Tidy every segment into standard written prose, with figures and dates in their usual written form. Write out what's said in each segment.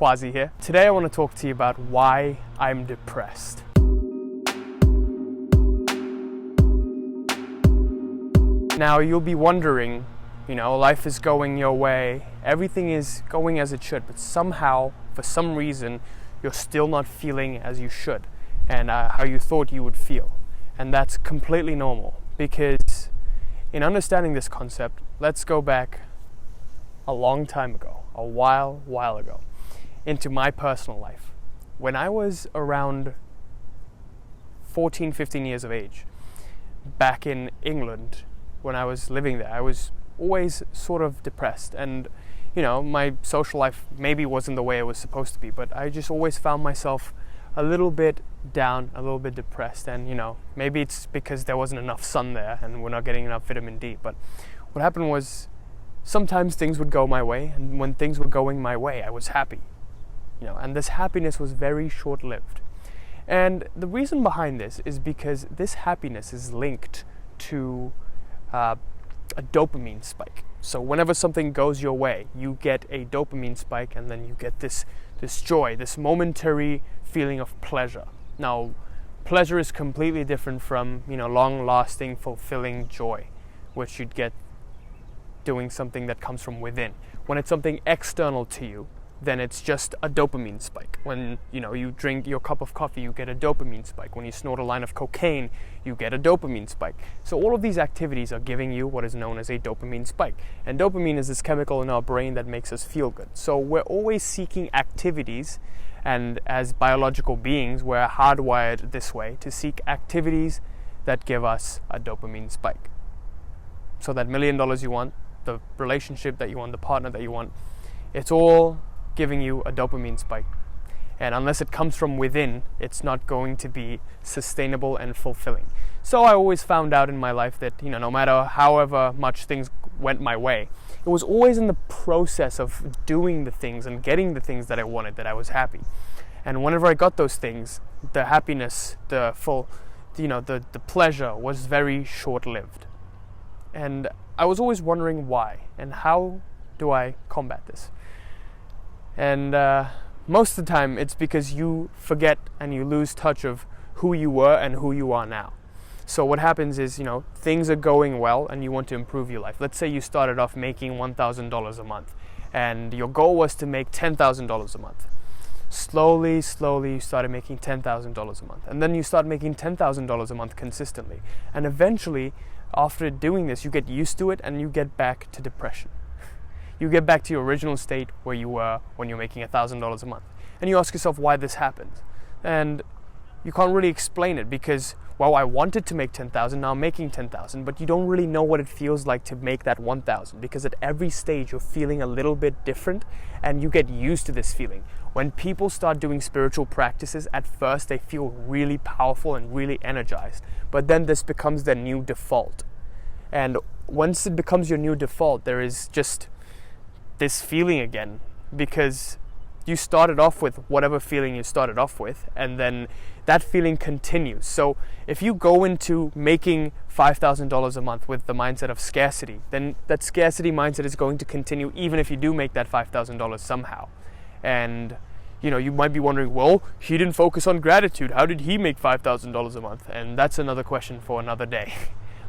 Quazi here. Today I want to talk to you about why I'm depressed. Now you'll be wondering, life is going your way, everything is going as it should, but somehow, for some reason, you're still not feeling as you should and how you thought you would feel. And that's completely normal, because in understanding this concept, let's go back a long time ago, a while ago, into my personal life. When I was around 14, 15 years of age, back in England, when I was living there, I was always sort of depressed, and my social life maybe wasn't the way it was supposed to be, but I just always found myself a little bit down, a little bit depressed, and maybe it's because there wasn't enough sun there and we're not getting enough vitamin D. But what happened was, sometimes things would go my way, and when things were going my way, I was happy, and this happiness was very short-lived. And the reason behind this is because this happiness is linked to a dopamine spike. So whenever something goes your way, you get a dopamine spike, and then you get this joy, this momentary feeling of pleasure. Now, pleasure is completely different from long-lasting, fulfilling joy, which you'd get doing something that comes from within. When it's something external to you, then it's just a dopamine spike. When you drink your cup of coffee, you get a dopamine spike. When you snort a line of cocaine, you get a dopamine spike. So all of these activities are giving you what is known as a dopamine spike. And dopamine is this chemical in our brain that makes us feel good. So we're always seeking activities, and as biological beings, we're hardwired this way to seek activities that give us a dopamine spike. So that $1 million you want, the relationship that you want, the partner that you want, it's all giving you a dopamine spike. And unless it comes from within, it's not going to be sustainable and fulfilling. So I always found out in my life that, no matter however much things went my way, it was always in the process of doing the things and getting the things that I wanted that I was happy. And whenever I got those things, the happiness, the pleasure was very short-lived. And I was always wondering why, and how do I combat this? And most of the time, it's because you forget and you lose touch of who you were and who you are now. So what happens is, things are going well and you want to improve your life. Let's say you started off making $1,000 a month, and your goal was to make $10,000 a month. Slowly, you started making $10,000 a month. And then you start making $10,000 a month consistently. And eventually, after doing this, you get used to it and you get back to depression. You get back to your original state where you were when you're making $1,000 a month. And you ask yourself why this happened. And you can't really explain it because, I wanted to make 10,000, now I'm making 10,000, but you don't really know what it feels like to make that 1,000, because at every stage you're feeling a little bit different and you get used to this feeling. When people start doing spiritual practices, at first they feel really powerful and really energized, but then this becomes their new default. And once it becomes your new default, there is just this feeling again, because you started off with whatever feeling you started off with, and then that feeling continues. So if you go into making $5,000 a month with the mindset of scarcity, then that scarcity mindset is going to continue even if you do make that $5,000 somehow. And you might be wondering, he didn't focus on gratitude. How did he make $5,000 a month? And that's another question for another day.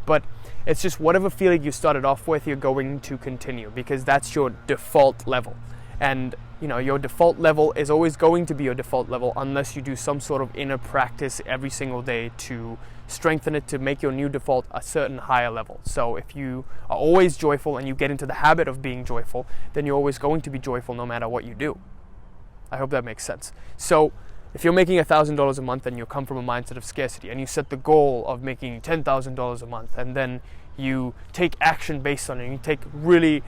But it's just whatever feeling you started off with, you're going to continue, because that's your default level. And your default level is always going to be your default level unless you do some sort of inner practice every single day to strengthen it, to make your new default a certain higher level. So if you are always joyful and you get into the habit of being joyful, then you're always going to be joyful no matter what you do. I hope that makes sense. So if you're making $1,000 a month and you come from a mindset of scarcity and you set the goal of making $10,000 a month, and then you take action based on it, and you take really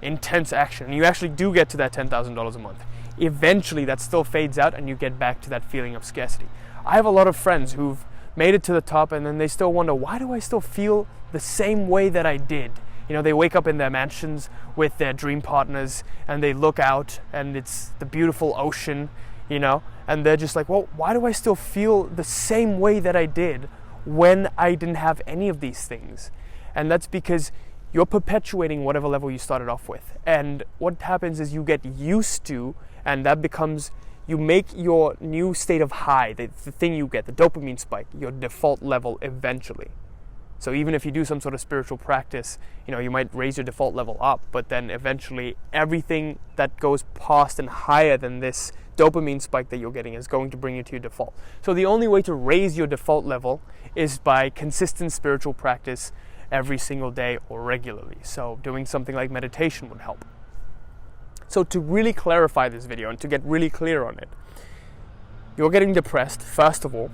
intense action, and you actually do get to that $10,000 a month, eventually that still fades out and you get back to that feeling of scarcity. I have a lot of friends who've made it to the top, and then they still wonder, why do I still feel the same way that I did? They wake up in their mansions with their dream partners and they look out and it's the beautiful ocean, and they're just like, why do I still feel the same way that I did when I didn't have any of these things? And that's because you're perpetuating whatever level you started off with. And what happens is you get used to And that becomes, you make your new state of high, the thing you get, the dopamine spike, your default level eventually. So even if you do some sort of spiritual practice, you might raise your default level up, but then eventually everything that goes past and higher than this dopamine spike that you're getting is going to bring you to your default. So the only way to raise your default level is by consistent spiritual practice every single day or regularly. So doing something like meditation would help. So to really clarify this video and to get really clear on it, you're getting depressed, first of all,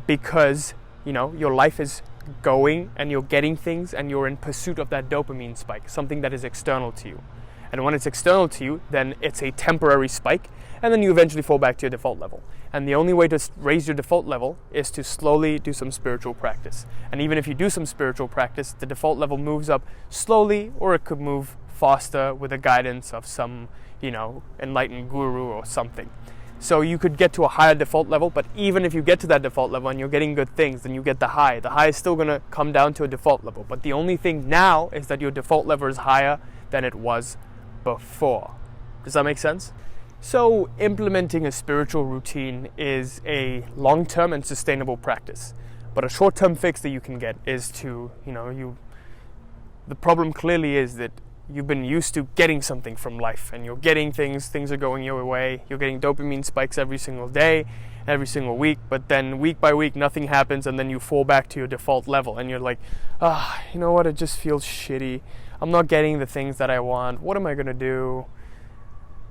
because your life is going and you're getting things and you're in pursuit of that dopamine spike, something that is external to you. And when it's external to you, then it's a temporary spike, and then you eventually fall back to your default level. And the only way to raise your default level is to slowly do some spiritual practice. And even if you do some spiritual practice, the default level moves up slowly, or it could move faster with the guidance of some, enlightened guru or something. So you could get to a higher default level, but even if you get to that default level and you're getting good things, then you get the high. The high is still going to come down to a default level. But the only thing now is that your default level is higher than it was before. Does that make sense? So implementing a spiritual routine is a long-term and sustainable practice. But a short-term fix that you can get is to, the problem clearly is that you've been used to getting something from life, and you're getting things are going your way, you're getting dopamine spikes every single day, every single week, but then week by week nothing happens, and then you fall back to your default level, and you're like, you know what, it just feels shitty, I'm not getting the things that I want, what am I going to do?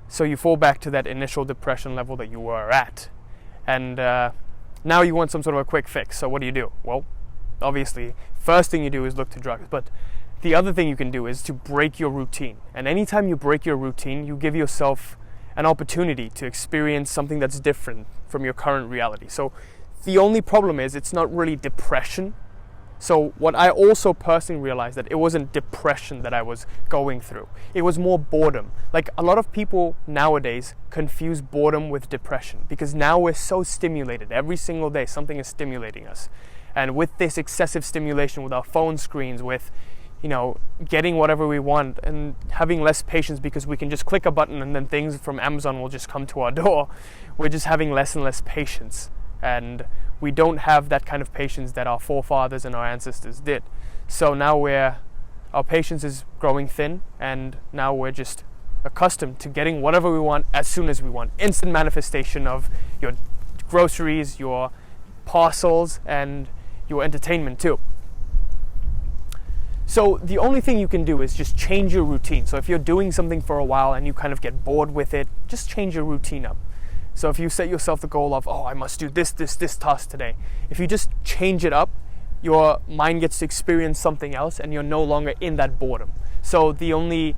So you fall back to that initial depression level that you were at, and now you want some sort of a quick fix. So what do? Well, obviously, first thing you do is look to drugs, but the other thing you can do is to break your routine. And anytime you break your routine, you give yourself an opportunity to experience something that's different from your current reality. So the only problem is it's not really depression. So what I also personally realized, that it wasn't depression that I was going through. It was more boredom. Like, a lot of people nowadays confuse boredom with depression, because now we're so stimulated. Every single day something is stimulating us. And with this excessive stimulation, with our phone screens, with getting whatever we want and having less patience because we can just click a button and then things from Amazon will just come to our door. We're just having less and less patience. And we don't have that kind of patience that our forefathers and our ancestors did. So now our patience is growing thin, and now we're just accustomed to getting whatever we want as soon as we want. Instant manifestation of your groceries, your parcels, and your entertainment too. So the only thing you can do is just change your routine. So if you're doing something for a while and you kind of get bored with it, just change your routine up. So if you set yourself the goal of, I must do this task today. If you just change it up, your mind gets to experience something else and you're no longer in that boredom. So the only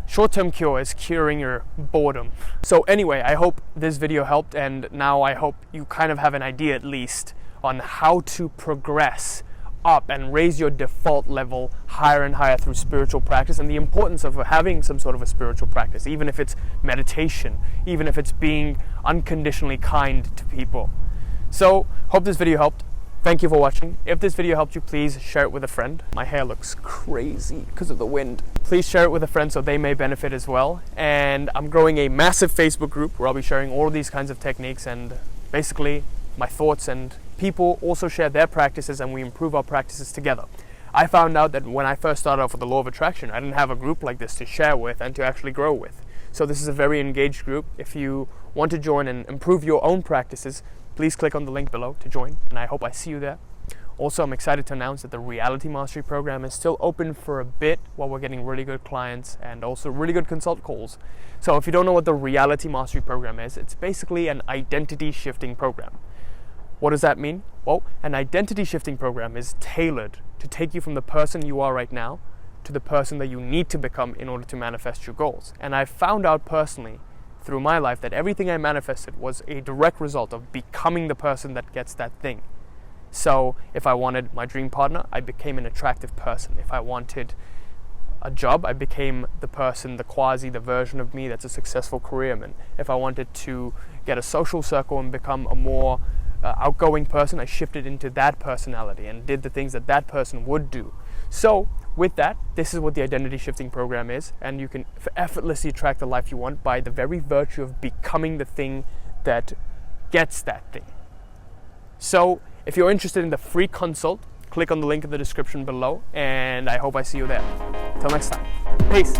short-term cure is curing your boredom. So anyway, I hope this video helped, and now I hope you kind of have an idea at least on how to progress up and raise your default level higher and higher through spiritual practice, and the importance of having some sort of a spiritual practice, even if it's meditation, even if it's being unconditionally kind to people. So, hope this video helped. Thank you for watching. If this video helped you, please share it with a friend. My hair looks crazy because of the wind. Please share it with a friend so they may benefit as well. And I'm growing a massive Facebook group where I'll be sharing all of these kinds of techniques and basically my thoughts, and people also share their practices and we improve our practices together. I found out that when I first started off with the law of attraction, I didn't have a group like this to share with and to actually grow with. So this is a very engaged group. If you want to join and improve your own practices, please click on the link below to join, and I hope I see you there. Also, I'm excited to announce that the Reality Mastery program is still open for a bit while we're getting really good clients and also really good consult calls. So if you don't know what the Reality Mastery program is, it's basically an identity shifting program. What does that mean? Well, an identity shifting program is tailored to take you from the person you are right now to the person that you need to become in order to manifest your goals. And I found out personally through my life that everything I manifested was a direct result of becoming the person that gets that thing. So if I wanted my dream partner, I became an attractive person. If I wanted a job, I became the person, the Quazi, the version of me that's a successful careerman. If I wanted to get a social circle and become a more outgoing person, I shifted into that personality and did the things that that person would do. So with that, this is what the identity shifting program is, and you can effortlessly attract the life you want by the very virtue of becoming the thing that gets that thing. So if you're interested in the free consult, click on the link in the description below, and I hope I see you there. Till next time. Peace.